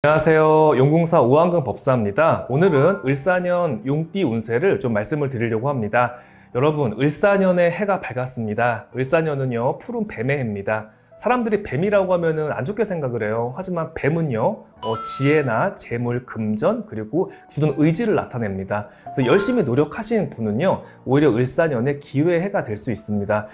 안녕하세요. 용궁사 오한근 법사입니다. 오늘은 을사년 용띠 운세를 좀 말씀을 드리려고 합니다. 여러분, 을사년에 해가 밝았습니다. 을사년은요, 푸른 뱀의 해입니다. 사람들이 뱀이라고 하면은 안 좋게 생각을 해요. 하지만 뱀은요, 지혜나 재물, 금전, 그리고 굳은 의지를 나타냅니다. 그래서 열심히 노력하시는 분은요, 오히려 을사년의 기회의 해가 될 수 있습니다.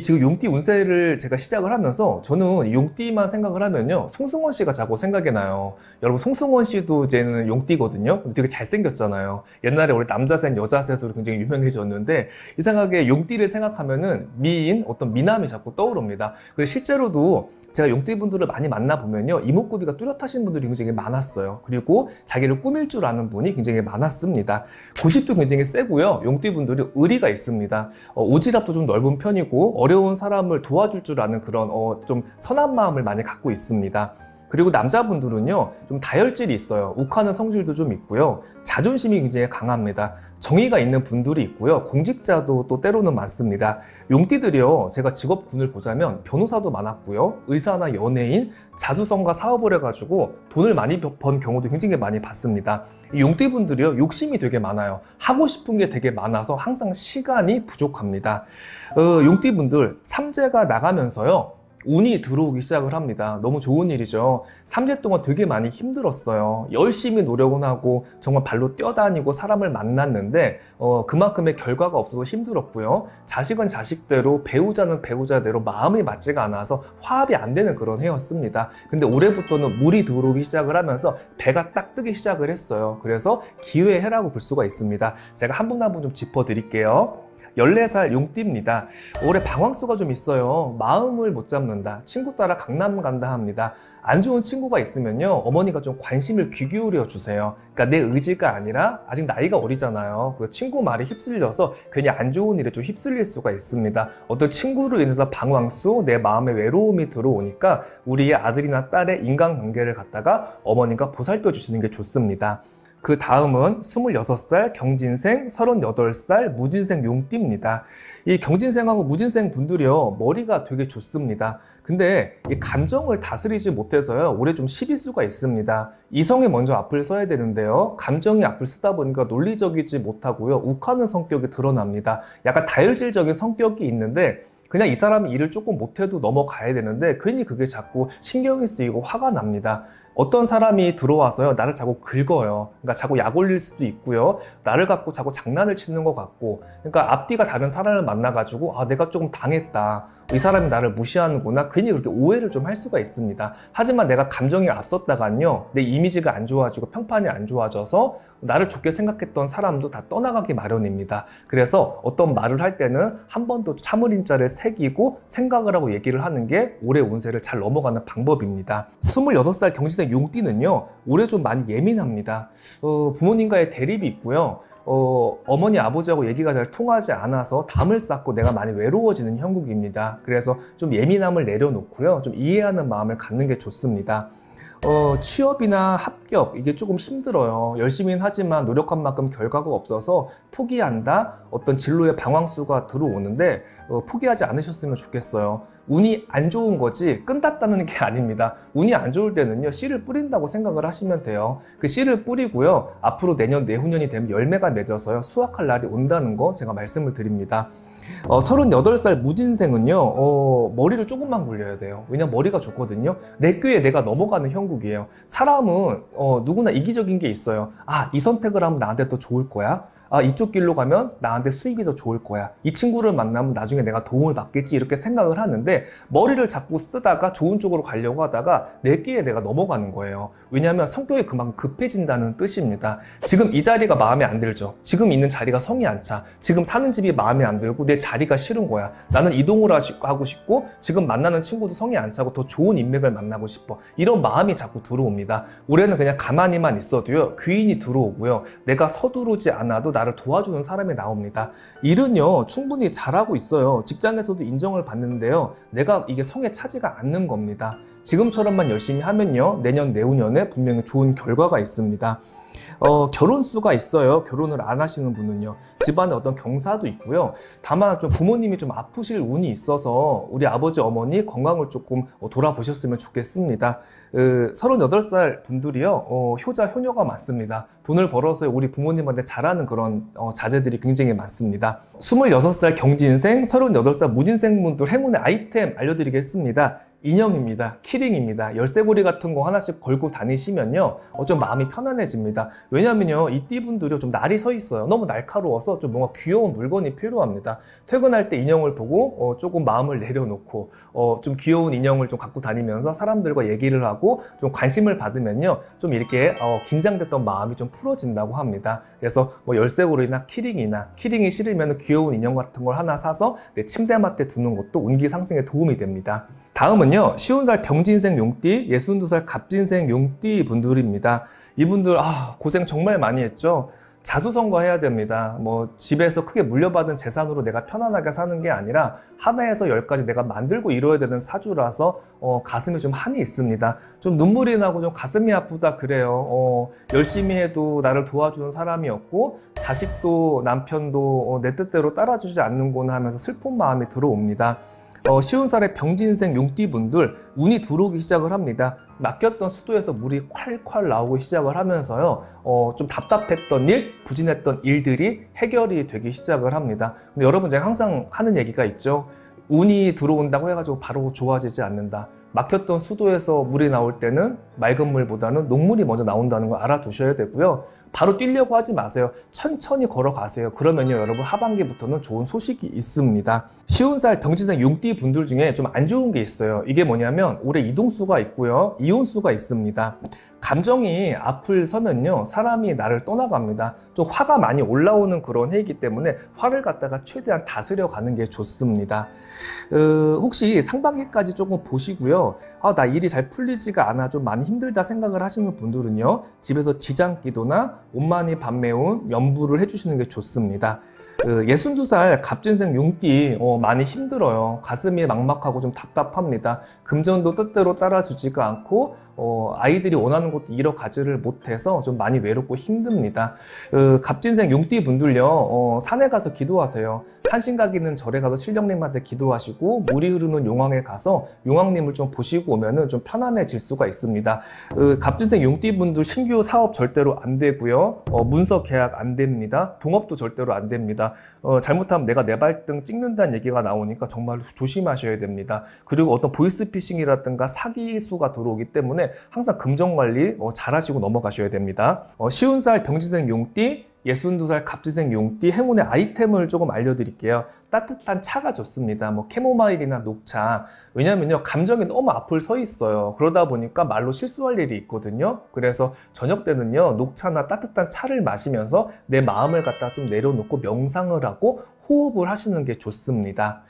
지금 용띠 운세를 제가 시작을 하면서 저는 용띠만 생각을 하면요, 송승헌 씨가 자꾸 생각이 나요. 여러분, 송승헌 씨도 이제는 용띠거든요. 되게 잘생겼잖아요. 옛날에 우리 남자셋, 여자셋으로 굉장히 유명해졌는데 이상하게 용띠를 생각하면은 미인, 어떤 미남이 자꾸 떠오릅니다. 그래서 실제로도 제가 용띠분들을 많이 만나보면요, 이목구비가 뚜렷하신 분들이 굉장히 많았어요. 그리고 자기를 꾸밀 줄 아는 분이 굉장히 많았습니다. 고집도 굉장히 세고요. 용띠분들이 의리가 있습니다. 오지랖도 좀 넓은 편이고 어려운 사람을 도와줄 줄 아는 그런 좀 선한 마음을 많이 갖고 있습니다. 그리고 남자분들은요, 좀 다혈질이 있어요. 욱하는 성질도 좀 있고요. 자존심이 굉장히 강합니다. 정의가 있는 분들이 있고요. 공직자도 또 때로는 많습니다. 용띠들이요, 제가 직업군을 보자면 변호사도 많았고요. 의사나 연예인, 자수성가 사업을 해가지고 돈을 많이 번 경우도 굉장히 많이 봤습니다. 이 용띠분들이요, 욕심이 되게 많아요. 하고 싶은 게 되게 많아서 항상 시간이 부족합니다. 용띠분들, 삼재가 나가면서요, 운이 들어오기 시작을 합니다. 너무 좋은 일이죠. 3년 동안 되게 많이 힘들었어요. 열심히 노력은 하고 정말 발로 뛰어다니고 사람을 만났는데 그만큼의 결과가 없어서 힘들었고요. 자식은 자식대로, 배우자는 배우자대로 마음이 맞지가 않아서 화합이 안 되는 그런 해였습니다. 근데 올해부터는 물이 들어오기 시작을 하면서 배가 딱 뜨기 시작을 했어요. 그래서 기회의 해라고 볼 수가 있습니다. 제가 한 분 한 분 좀 짚어드릴게요. 14살 용띠입니다. 올해 방황수가 좀 있어요. 마음을 못 잡는다. 친구 따라 강남 간다 합니다. 안 좋은 친구가 있으면요, 어머니가 좀 관심을 귀 기울여 주세요. 그러니까 내 의지가 아니라 아직 나이가 어리잖아요. 그 친구 말에 휩쓸려서 괜히 안 좋은 일에 좀 휩쓸릴 수가 있습니다. 어떤 친구로 인해서 방황수, 내 마음에 외로움이 들어오니까 우리의 아들이나 딸의 인간관계를 갖다가 어머니가 보살펴 주시는 게 좋습니다. 그 다음은 26살 경진생, 38살 무진생 용띠입니다. 이 경진생하고 무진생 분들이요, 머리가 되게 좋습니다. 근데 이 감정을 다스리지 못해서요, 올해 좀 시비수가 있습니다. 이성이 먼저 앞을 서야 되는데요, 감정이 앞을 쓰다 보니까 논리적이지 못하고요, 욱하는 성격이 드러납니다. 약간 다혈질적인 성격이 있는데 그냥 이 사람이 일을 조금 못해도 넘어가야 되는데 괜히 그게 자꾸 신경이 쓰이고 화가 납니다. 어떤 사람이 들어와서요, 나를 자꾸 긁어요. 그러니까 자꾸 약 올릴 수도 있고요, 나를 갖고 자꾸 장난을 치는 것 같고, 그러니까 앞뒤가 다른 사람을 만나가지고 내가 조금 당했다, 이 사람이 나를 무시하는구나, 괜히 그렇게 오해를 좀 할 수가 있습니다. 하지만 내가 감정이 앞섰다간요, 내 이미지가 안 좋아지고 평판이 안 좋아져서 나를 좋게 생각했던 사람도 다 떠나가기 마련입니다. 그래서 어떤 말을 할 때는 한 번 더 참을인자를 새기고 생각을 하고 얘기를 하는 게 올해 운세를 잘 넘어가는 방법입니다. 26살 경진생 용띠는요, 올해 좀 많이 예민합니다. 부모님과의 대립이 있고요, 어머니 아버지하고 얘기가 잘 통하지 않아서 담을 쌓고 내가 많이 외로워지는 형국입니다. 그래서 좀 예민함을 내려놓고요, 좀 이해하는 마음을 갖는 게 좋습니다. 취업이나 합격, 이게 조금 힘들어요. 열심히는 하지만 노력한 만큼 결과가 없어서 포기한다, 어떤 진로의 방황수가 들어오는데 포기하지 않으셨으면 좋겠어요. 운이 안 좋은 거지 끝났다는 게 아닙니다. 운이 안 좋을 때는요, 씨를 뿌린다고 생각을 하시면 돼요. 그 씨를 뿌리고요, 앞으로 내년, 내후년이 되면 열매가 맺어서요, 수확할 날이 온다는 거 제가 말씀을 드립니다. 38살 무진생은요, 머리를 조금만 굴려야 돼요. 왜냐면 머리가 좋거든요. 내 꾀에 내가 넘어가는 형국이에요. 사람은 누구나 이기적인 게 있어요. 이 선택을 하면 나한테 더 좋을 거야. 이쪽 길로 가면 나한테 수입이 더 좋을 거야. 이 친구를 만나면 나중에 내가 도움을 받겠지, 이렇게 생각을 하는데 머리를 자꾸 쓰다가 좋은 쪽으로 가려고 하다가 내 끼에 내가 넘어가는 거예요. 왜냐하면 성격이 그만큼 급해진다는 뜻입니다. 지금 이 자리가 마음에 안 들죠. 지금 있는 자리가 성이 안 차. 지금 사는 집이 마음에 안 들고 내 자리가 싫은 거야. 나는 이동을 하고 싶고 지금 만나는 친구도 성이 안 차고 더 좋은 인맥을 만나고 싶어. 이런 마음이 자꾸 들어옵니다. 올해는 그냥 가만히만 있어도요, 귀인이 들어오고요, 내가 서두르지 않아도 나를 도와주는 사람이 나옵니다. 일은요, 충분히 잘하고 있어요. 직장에서도 인정을 받는데요, 내가 이게 성에 차지가 않는 겁니다. 지금처럼만 열심히 하면요, 내년, 내후년에 분명히 좋은 결과가 있습니다. 결혼 수가 있어요. 결혼을 안 하시는 분은요. 집안에 어떤 경사도 있고요. 다만 좀 부모님이 좀 아프실 운이 있어서 우리 아버지, 어머니 건강을 조금 돌아보셨으면 좋겠습니다. 38살 분들이요. 효자, 효녀가 많습니다. 돈을 벌어서 우리 부모님한테 잘하는 그런 자제들이 굉장히 많습니다. 26살 경진생, 38살 무진생 분들 행운의 아이템 알려드리겠습니다. 인형입니다. 키링입니다. 열쇠고리 같은 거 하나씩 걸고 다니시면요, 좀 마음이 편안해집니다. 왜냐면요, 이 띠분들이 좀 날이 서 있어요. 너무 날카로워서 좀 뭔가 귀여운 물건이 필요합니다. 퇴근할 때 인형을 보고 조금 마음을 내려놓고 좀 귀여운 인형을 좀 갖고 다니면서 사람들과 얘기를 하고 좀 관심을 받으면요, 좀 이렇게 긴장됐던 마음이 좀 풀어진다고 합니다. 그래서 뭐 열쇠고리나 키링이 싫으면 귀여운 인형 같은 걸 하나 사서 내 침대맡에 두는 것도 운기 상승에 도움이 됩니다. 다음은요, 50살 병진생 용띠, 62살 갑진생 용띠 분들입니다. 이분들 고생 정말 많이 했죠. 자수성가해야 됩니다. 뭐 집에서 크게 물려받은 재산으로 내가 편안하게 사는 게 아니라 하나에서 10까지 내가 만들고 이뤄야 되는 사주라서 가슴에 좀 한이 있습니다. 좀 눈물이 나고 좀 가슴이 아프다 그래요. 열심히 해도 나를 도와주는 사람이 없고 자식도 남편도 내 뜻대로 따라주지 않는구나 하면서 슬픈 마음이 들어옵니다. 50살의 병진생 용띠분들 운이 들어오기 시작을 합니다. 막혔던 수도에서 물이 콸콸 나오기 시작을 하면서요, 좀 답답했던 일, 부진했던 일들이 해결이 되기 시작을 합니다. 근데 여러분, 제가 항상 하는 얘기가 있죠. 운이 들어온다고 해가지고 바로 좋아지지 않는다. 막혔던 수도에서 물이 나올 때는 맑은 물보다는 녹물이 먼저 나온다는 걸 알아두셔야 되고요. 바로 뛰려고 하지 마세요. 천천히 걸어가세요. 그러면요, 여러분 하반기부터는 좋은 소식이 있습니다. 50살 병진생 용띠 분들 중에 좀 안 좋은 게 있어요. 이게 뭐냐면 올해 이동수가 있고요, 이혼수가 있습니다. 감정이 앞을 서면요, 사람이 나를 떠나갑니다. 좀 화가 많이 올라오는 그런 해이기 때문에 화를 갖다가 최대한 다스려 가는 게 좋습니다. 혹시 상반기까지 조금 보시고요, 나 일이 잘 풀리지가 않아, 좀 많이 힘들다 생각을 하시는 분들은요, 집에서 지장기도나 옷만이 밤매운 연부를 해주시는 게 좋습니다. 62살 갑진생 용띠 많이 힘들어요. 가슴이 막막하고 좀 답답합니다. 금전도 뜻대로 따라주지가 않고 아이들이 원하는 것도 이뤄가지를 못해서 좀 많이 외롭고 힘듭니다. 갑진생 용띠 분들요, 산에 가서 기도하세요. 산신가기는 절에 가서 신령님한테 기도하시고 물이 흐르는 용왕에 가서 용왕님을 좀 보시고 오면은 좀 편안해질 수가 있습니다. 갑진생 용띠 분들 신규 사업 절대로 안 되고요, 문서 계약 안 됩니다. 동업도 절대로 안 됩니다. 잘못하면 내가 내 발등 찍는다는 얘기가 나오니까 정말 조심하셔야 됩니다. 그리고 어떤 보이스피싱이라든가 사기수가 들어오기 때문에 항상 금전관리 잘 하시고 넘어가셔야 됩니다. 50살 병진생 용띠, 62살 갑진생 용띠 행운의 아이템을 조금 알려드릴게요. 따뜻한 차가 좋습니다. 뭐 캐모마일이나 녹차. 왜냐면요, 감정이 너무 앞을 서 있어요. 그러다 보니까 말로 실수할 일이 있거든요. 그래서 저녁 때는요, 녹차나 따뜻한 차를 마시면서 내 마음을 갖다 좀 내려놓고 명상을 하고 호흡을 하시는 게 좋습니다.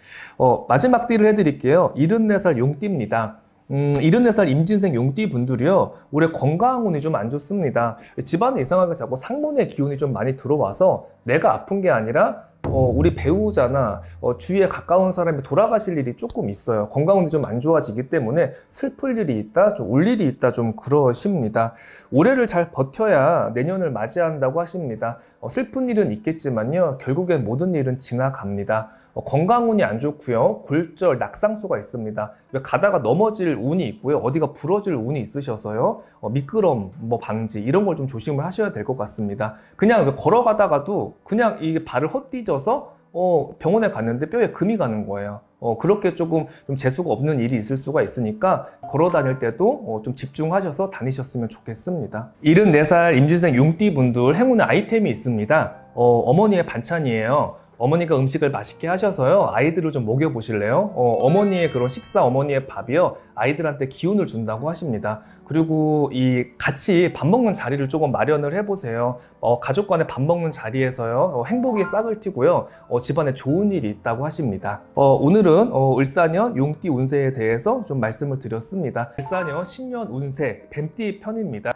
마지막 띠를 해드릴게요. 74살 용띠입니다. 74살 임진생 용띠 분들이요, 올해 건강운이 좀 안 좋습니다. 집안에 이상하게 자꾸 상문의 기운이 좀 많이 들어와서 내가 아픈 게 아니라 우리 배우자나 주위에 가까운 사람이 돌아가실 일이 조금 있어요. 건강운이 좀 안 좋아지기 때문에 슬플 일이 있다, 좀 울 일이 있다, 좀 그러십니다. 올해를 잘 버텨야 내년을 맞이한다고 하십니다. 슬픈 일은 있겠지만요, 결국엔 모든 일은 지나갑니다. 건강운이 안 좋고요, 골절, 낙상수가 있습니다. 가다가 넘어질 운이 있고요, 어디가 부러질 운이 있으셔서요, 미끄럼 방지 이런 걸 좀 조심을 하셔야 될 것 같습니다. 그냥 걸어가다가도 그냥 이게 발을 헛디뎌서 병원에 갔는데 뼈에 금이 가는 거예요. 그렇게 조금 좀 재수가 없는 일이 있을 수가 있으니까 걸어 다닐 때도 좀 집중하셔서 다니셨으면 좋겠습니다. 74살 임진생 용띠 분들 행운의 아이템이 있습니다. 어머니의 반찬이에요. 어머니가 음식을 맛있게 하셔서요, 아이들을 좀 먹여보실래요? 어머니의 그런 식사, 어머니의 밥이요, 아이들한테 기운을 준다고 하십니다. 그리고 같이 밥 먹는 자리를 조금 마련을 해보세요. 가족 간에 밥 먹는 자리에서요, 행복이 싹을 틔고요, 집안에 좋은 일이 있다고 하십니다. 오늘은 을사년 용띠 운세에 대해서 좀 말씀을 드렸습니다. 을사년 신년 운세 뱀띠 편입니다.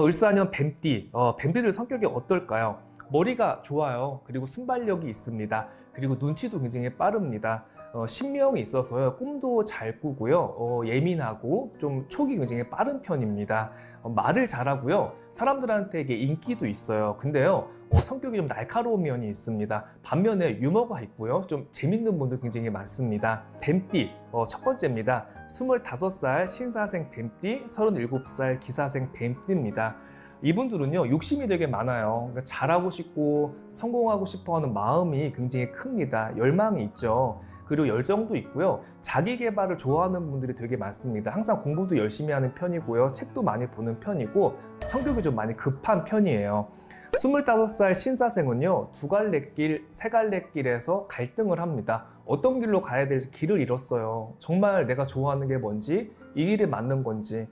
을사년 뱀띠, 뱀띠들 성격이 어떨까요? 머리가 좋아요. 그리고 순발력이 있습니다. 그리고 눈치도 굉장히 빠릅니다. 신명이 있어서요. 꿈도 잘 꾸고요. 예민하고 좀 촉이 굉장히 빠른 편입니다. 말을 잘하고요. 사람들한테 이게 인기도 있어요. 근데요. 성격이 좀 날카로운 면이 있습니다. 반면에 유머가 있고요. 좀 재밌는 분들 굉장히 많습니다. 뱀띠, 첫 번째입니다. 25살 신사생 뱀띠, 37살 기사생 뱀띠입니다. 이분들은요, 욕심이 되게 많아요. 그러니까 잘하고 싶고 성공하고 싶어 하는 마음이 굉장히 큽니다. 열망이 있죠. 그리고 열정도 있고요. 자기 개발을 좋아하는 분들이 되게 많습니다. 항상 공부도 열심히 하는 편이고요. 책도 많이 보는 편이고 성격이 좀 많이 급한 편이에요. 25살 신사생은요, 두 갈래 길, 세 갈래 길에서 갈등을 합니다. 어떤 길로 가야 될지 길을 잃었어요. 정말 내가 좋아하는 게 뭔지, 이 길이 맞는 건지,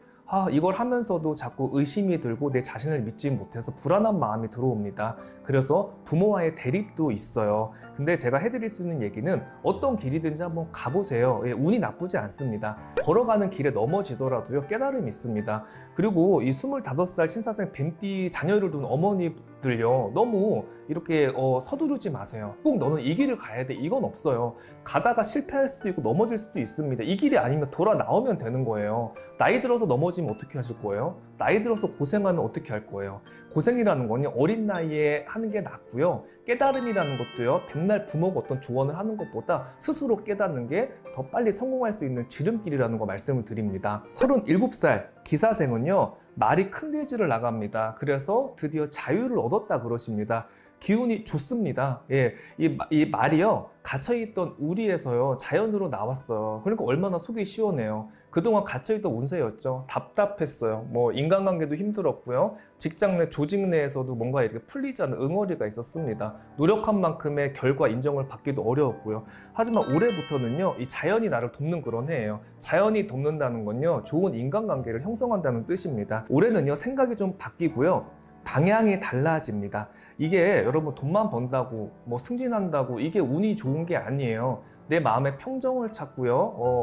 이걸 하면서도 자꾸 의심이 들고 내 자신을 믿지 못해서 불안한 마음이 들어옵니다. 그래서 부모와의 대립도 있어요. 근데 제가 해드릴 수 있는 얘기는 어떤 길이든지 한번 가보세요. 운이 나쁘지 않습니다. 걸어가는 길에 넘어지더라도요, 깨달음이 있습니다. 그리고 이 25살 신사생 뱀띠 자녀를 둔 어머니들요, 너무 이렇게 서두르지 마세요. 꼭 너는 이 길을 가야 돼, 이건 없어요. 가다가 실패할 수도 있고 넘어질 수도 있습니다. 이 길이 아니면 돌아 나오면 되는 거예요. 나이 들어서 넘어지면 어떻게 하실 거예요? 나이 들어서 고생하면 어떻게 할 거예요? 고생이라는 건요, 어린 나이에 하는 게 낫고요. 깨달음이라는 것도요, 백날 부모가 어떤 조언을 하는 것보다 스스로 깨닫는 게 더 빨리 성공할 수 있는 지름길이라는 거 말씀을 드립니다. 37살 기사생은요, 말이 큰 대지를 나갑니다. 그래서 드디어 자유를 얻었다 그러십니다. 기운이 좋습니다. 예, 이 말이요, 갇혀있던 우리에서요, 자연으로 나왔어요. 그러니까 얼마나 속이 시원해요. 그동안 갇혀있던 운세였죠. 답답했어요. 뭐 인간관계도 힘들었고요. 직장 내 조직 내에서도 뭔가 이렇게 풀리지 않는 응어리가 있었습니다. 노력한 만큼의 결과 인정을 받기도 어려웠고요. 하지만 올해부터는요, 이 자연이 나를 돕는 그런 해예요. 자연이 돕는다는 건요, 좋은 인간관계를 형성한다는 뜻입니다. 올해는요, 생각이 좀 바뀌고요, 방향이 달라집니다. 이게 여러분 돈만 번다고 뭐 승진한다고 이게 운이 좋은 게 아니에요. 내 마음의 평정을 찾고요,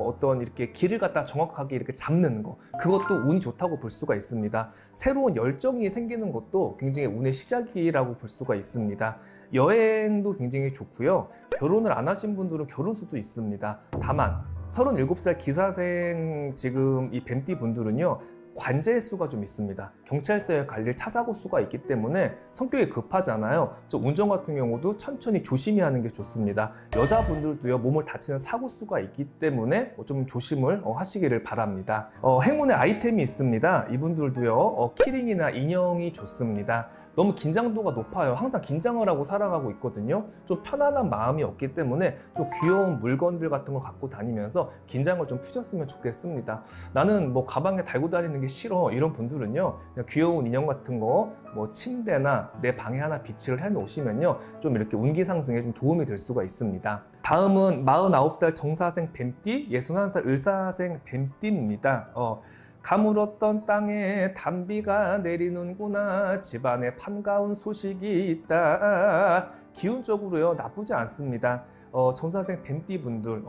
어떤 이렇게 길을 갖다 정확하게 이렇게 잡는 거, 그것도 운이 좋다고 볼 수가 있습니다. 새로운 열정이 생기는 것도 굉장히 운의 시작이라고 볼 수가 있습니다. 여행도 굉장히 좋고요. 결혼을 안 하신 분들은 결혼 수도 있습니다. 다만 37살 기사생 지금 이 뱀띠 분들은요, 관제 수가 좀 있습니다. 경찰서에 갈 일, 차 사고 수가 있기 때문에 성격이 급하잖아요. 운전 같은 경우도 천천히 조심히 하는 게 좋습니다. 여자분들도요, 몸을 다치는 사고 수가 있기 때문에 좀 조심을 하시기를 바랍니다. 행운의 아이템이 있습니다. 이분들도요, 키링이나 인형이 좋습니다. 너무 긴장도가 높아요. 항상 긴장을 하고 살아가고 있거든요. 좀 편안한 마음이 없기 때문에 좀 귀여운 물건들 같은 걸 갖고 다니면서 긴장을 좀 푸셨으면 좋겠습니다. 나는 뭐 가방에 달고 다니는 게 싫어, 이런 분들은요, 그냥 귀여운 인형 같은 거 뭐 침대나 내 방에 하나 비치를 해 놓으시면요, 좀 이렇게 운기 상승에 좀 도움이 될 수가 있습니다. 다음은 49살 정사생 뱀띠, 61살 을사생 뱀띠입니다. 가물었던 땅에 단비가 내리는구나, 집안에 반가운 소식이 있다. 기운적으로요, 나쁘지 않습니다. 정사생 뱀띠 분들,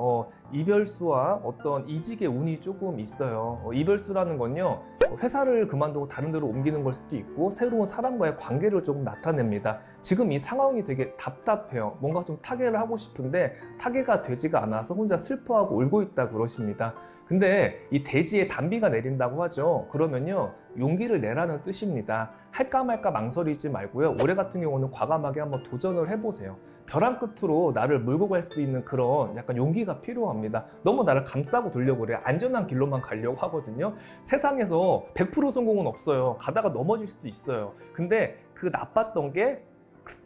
이별수와 어떤 이직의 운이 조금 있어요. 이별수라는 건요, 회사를 그만두고 다른 데로 옮기는 걸 수도 있고, 새로운 사람과의 관계를 조금 나타냅니다. 지금 이 상황이 되게 답답해요. 뭔가 좀 타개를 하고 싶은데 타개가 되지가 않아서 혼자 슬퍼하고 울고 있다 그러십니다. 근데 이 대지에 단비가 내린다고 하죠. 그러면요, 용기를 내라는 뜻입니다. 할까 말까 망설이지 말고요, 올해 같은 경우는 과감하게 한번 도전을 해보세요. 벼랑 끝으로 나를 몰고 갈 수 있는 그런 약간 용기가 필요합니다. 너무 나를 감싸고 돌려고 그래요. 안전한 길로만 가려고 하거든요. 세상에서 100% 성공은 없어요. 가다가 넘어질 수도 있어요. 근데 그 나빴던 게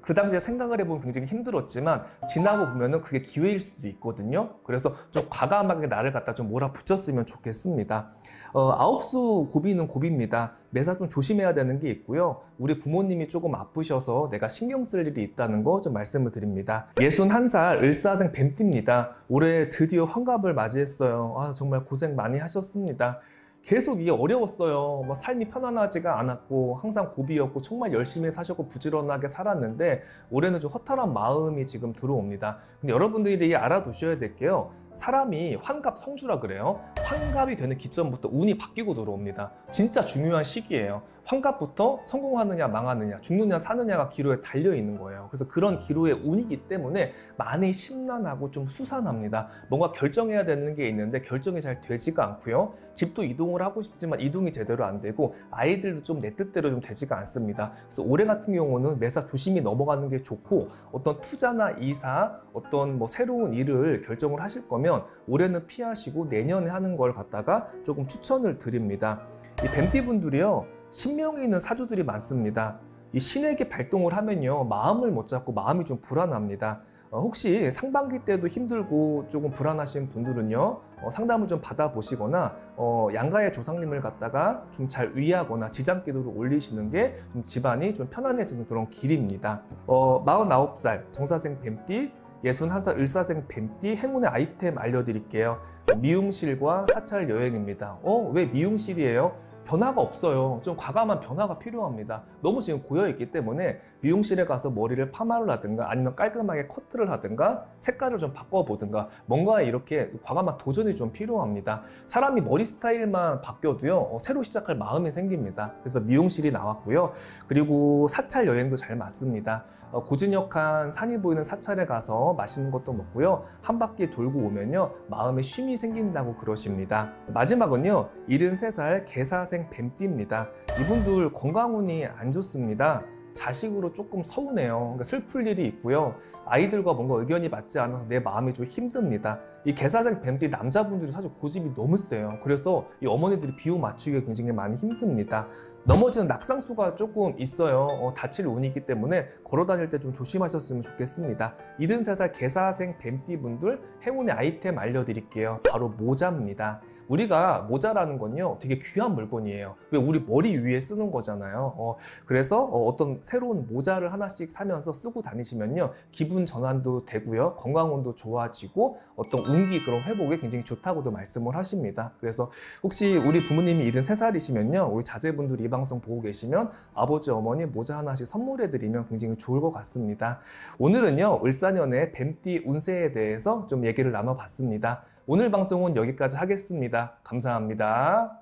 그 당시에 생각을 해보면 굉장히 힘들었지만 지나고 보면은 그게 기회일 수도 있거든요. 그래서 좀 과감하게 나를 갖다 좀 몰아붙였으면 좋겠습니다. 아홉수 고비는 고비입니다. 매사 좀 조심해야 되는 게 있고요. 우리 부모님이 조금 아프셔서 내가 신경 쓸 일이 있다는 거 좀 말씀을 드립니다. 61살 을사생 뱀띠입니다. 올해 드디어 환갑을 맞이했어요. 정말 고생 많이 하셨습니다. 계속 이게 어려웠어요. 뭐 삶이 편안하지가 않았고 항상 고비였고 정말 열심히 사셨고 부지런하게 살았는데 올해는 좀 허탈한 마음이 지금 들어옵니다. 근데 여러분들이 알아두셔야 될 게요, 사람이 환갑 성주라 그래요. 환갑이 되는 기점부터 운이 바뀌고 들어옵니다. 진짜 중요한 시기예요. 환갑부터 성공하느냐 망하느냐, 죽느냐 사느냐가 기로에 달려 있는 거예요. 그래서 그런 기로의 운이기 때문에 많이 심란하고 좀 수산합니다. 뭔가 결정해야 되는 게 있는데 결정이 잘 되지가 않고요. 집도 이동을 하고 싶지만 이동이 제대로 안 되고 아이들도 좀 내 뜻대로 좀 되지가 않습니다. 그래서 올해 같은 경우는 매사 조심히 넘어가는 게 좋고, 어떤 투자나 이사, 어떤 뭐 새로운 일을 결정을 하실 거면 올해는 피하시고 내년에 하는 걸 갖다가 조금 추천을 드립니다. 이 뱀띠 분들이요, 신명에 있는 사주들이 많습니다. 이 신에게 발동을 하면요, 마음을 못 잡고 마음이 좀 불안합니다. 혹시 상반기 때도 힘들고 조금 불안하신 분들은요, 상담을 좀 받아보시거나 양가의 조상님을 갖다가 좀 잘 위하거나 지장기도를 올리시는 게 좀 집안이 좀 편안해지는 그런 길입니다. 49살 정사생 뱀띠, 61살 을사생 뱀띠 행운의 아이템 알려드릴게요. 미용실과 사찰 여행입니다. 왜 미용실이에요? 변화가 없어요. 좀 과감한 변화가 필요합니다. 너무 지금 고여있기 때문에 미용실에 가서 머리를 파마를 하든가 아니면 깔끔하게 커트를 하든가 색깔을 좀 바꿔보든가 뭔가 이렇게 과감한 도전이 좀 필요합니다. 사람이 머리 스타일만 바뀌어도요, 새로 시작할 마음이 생깁니다. 그래서 미용실이 나왔고요. 그리고 사찰 여행도 잘 맞습니다. 고즈넉한 산이 보이는 사찰에 가서 맛있는 것도 먹고요. 한 바퀴 돌고 오면요, 마음에 쉼이 생긴다고 그러십니다. 마지막은요, 73살 개사생 뱀띠입니다. 이분들 건강운이 안 좋습니다. 자식으로 조금 서운해요. 그러니까 슬플 일이 있고요. 아이들과 뭔가 의견이 맞지 않아서 내 마음이 좀 힘듭니다. 이 개사생 뱀띠 남자분들이 사실 고집이 너무 세요. 그래서 이 어머니들이 비유 맞추기가 굉장히 많이 힘듭니다. 넘어지는 낙상수가 조금 있어요. 다칠 운이기 때문에 걸어 다닐 때 좀 조심하셨으면 좋겠습니다. 73살 개사생 뱀띠 분들 행운의 아이템 알려드릴게요. 바로 모자입니다. 우리가 모자라는 건요, 되게 귀한 물건이에요. 왜? 우리 머리 위에 쓰는 거잖아요. 그래서 어떤 새로운 모자를 하나씩 사면서 쓰고 다니시면요, 기분 전환도 되고요, 건강운도 좋아지고 어떤 운기 그런 회복에 굉장히 좋다고도 말씀을 하십니다. 그래서 혹시 우리 부모님이 73살이시면요, 우리 자제분들이 이 방송 보고 계시면 아버지 어머니 모자 하나씩 선물해 드리면 굉장히 좋을 것 같습니다. 오늘은요, 을사년의 뱀띠 운세에 대해서 좀 얘기를 나눠봤습니다. 오늘 방송은 여기까지 하겠습니다. 감사합니다.